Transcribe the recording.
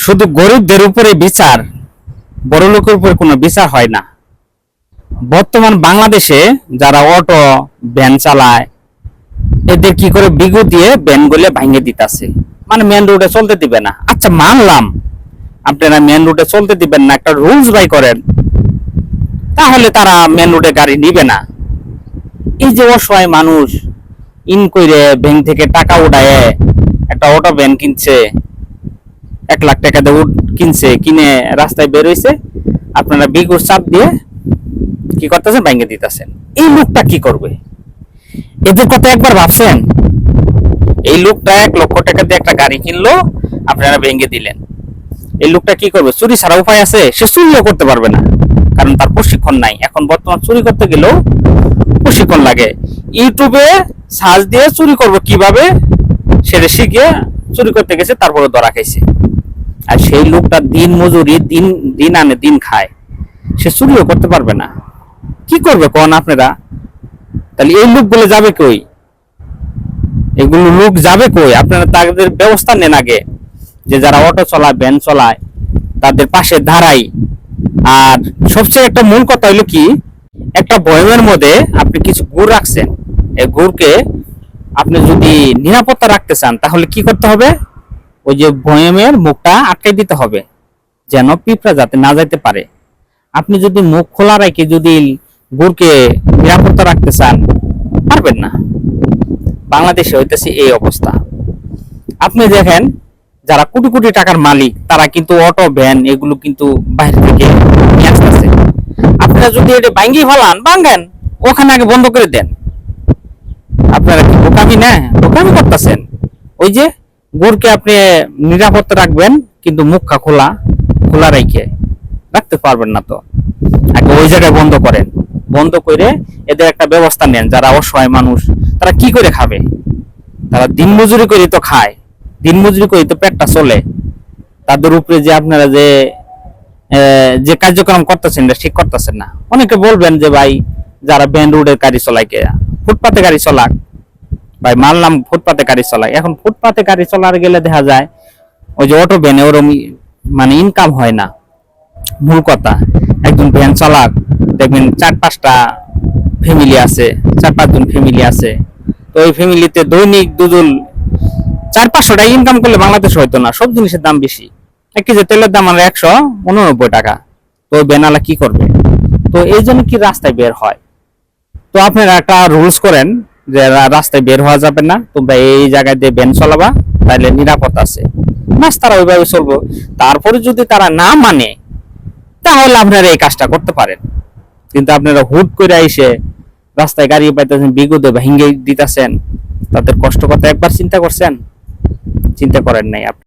শুধু গরিবদের উপরে বিচার, বড় লোকের উপরে কোনো বিচার হয় না। বর্তমান বাংলাদেশে যারা অটো ভ্যান চালায় এদের কি করে বিগু দিয়ে ভ্যান গুলো ভাঙে দিতেছে, মানে মেন রোডে চলতে দিবে না। আচ্ছা মানলাম আপনারা মেন রোডে চলতে দিবেন না, একটা রুলস বাই করেন, তাহলে তারা মেন রোডে গাড়ি নিবে না। এই যে অসহায় মানুষ ইন করে ব্যাংক থেকে টাকা উঠায় একটা অটো ভ্যান কিনছে, 1 লাখ টাকা দিয়ে কিনছে, কিনে রাস্তায় বের হইছে, আপনারা বিগুর চাপ দিয়ে কি করতেছেন, ভাঙে দিতেছেন। এই লোকটা কি করবে? এদের কথা একবার ভাবছেন? এই লোকটা 1 লক্ষ টাকা দিয়ে একটা গাড়ি কিনলো, আপনারা ভেঙে দিলেন। এই লোকটা কি করবে? চুরি ছাড়া উপায় আছে? সে চুরিও করতে পারবে না, কারণ তার প্রশিক্ষণ নাই। এখন বর্তমান চুরি করতে গেলেও প্রশিক্ষণ লাগে। ইউটিউবে সার্চ দিয়ে চুরি করব কিভাবে সেটা শিখে চুরি করতে গেছে, তারপরে ধরা খাইছে। আর সেই লোকটা দিন মজুরি, দিন দিন আনে দিন খায়, সে চুরিও করতে পারবে না। কি করবে কোন আপনারা? তাহলে এই লোকগুলো যাবে কই? এগুলো লোক যাবে কই? আপনারা তাদের ব্যবস্থা নেন আগে, যে যারা অটো চালায়, ভ্যান চালায়, তাদের পাশে দাঁড়াই। আর সবচেয়ে একটা মূল কথা হলো কি, একটা বয়মের মধ্যে আপনি কিছু গুড় রাখছেন, এই গুড়কে আপনি যদি নিরাপত্তা রাখতে চান তাহলে কি করতে হবে? ওই যে বয়মের মুখটা আটকে দিতে হবে, যেন পিঁপড়া যাতে না যাইতে পারে। আপনি যদি মুখ খোলা রেখে যদি গুড়কে নিরাপত্তা রাখতে চান, পারবেন না। বাংলাদেশে হইতেছে এই অবস্থা। আপনি দেখেন যারা কোটি কোটি টাকার মালিক, তারা কিন্তু অটো ভ্যান এগুলো কিন্তু বাইরে থেকে নিয়ে আসতেছে। আপনারা যদি এটা ভাঙ্গি ফেলান, ভাঙ্গেন, ওখানে আগে বন্ধ করে দেন। আপনারা কি বোকামি না বোকামি করতেছেন? ওই যে গুড়কে আপনি নিরাপত্তা রাখবেন, কিন্তু মুখটা খোলা খোলা রেখে রাখতে পারবেন না। তো আগে ওই জায়গায় বন্ধ করেন, বন্ধ করে এদের একটা ব্যবস্থা নেন। যারা অসহায় মানুষ, তারা কি করে খাবে? তারা দিন মজুরি করে তো খায়, দিন মজুরি করে তো পেটটা চলে। তাদের উপরে যে আপনারা যে কার্যক্রম করতেছেন ঠিক করতেছেন না। অনেকে বলবেন যে ভাই যারা মেন রোডের গাড়ি চলায়, কে ফুটপাতে গাড়ি চলাক, ভাই মানলাম ফুটপাতে গাড়ি চলায়। এখন ফুটপাতে গাড়ি চলার গেলে দেখা যায় ওই যে অটো ভ্যানে ওরম মানে ইনকাম হয় না। মূল কথা, একজন ভ্যান চালাক দেখবেন 4-5টা ফ্যামিলি আছে, 4-5 জন ফ্যামিলি আছে। তো ওই ফ্যামিলিতে দৈনিক দুজন 400-500 টাকা ইনকাম করলে বাংলাদেশ হয়তো না। সব জিনিসের দাম বেশি, 1 কেজি তেলের দাম আমরা 189 টাকা। তো ওই ভ্যানওয়ালা কি করবে? তো এই জন্য কি রাস্তায় বের হয়। তো আপনারা একটা রুলস করেন যে রাস্তায় বের হওয়া যাবে না, তোমরা এই জায়গায় দিয়ে ভ্যান চালাবা, তাহলে নিরাপদ আছে। বাস, তারা ওইভাবে চলবো। তারপরে যদি তারা না মানে, তাহলে আপনারা এই কাজটা করতে পারেন। কিন্তু আপনারা হুট করে এসে রাস্তায় গাড়ি পাইতেছেন, বিগত ভেঙে দিতেছেন, তাদের কষ্ট কথা একবার চিন্তা করছেন? চিন্তা করেন নাই আপনি।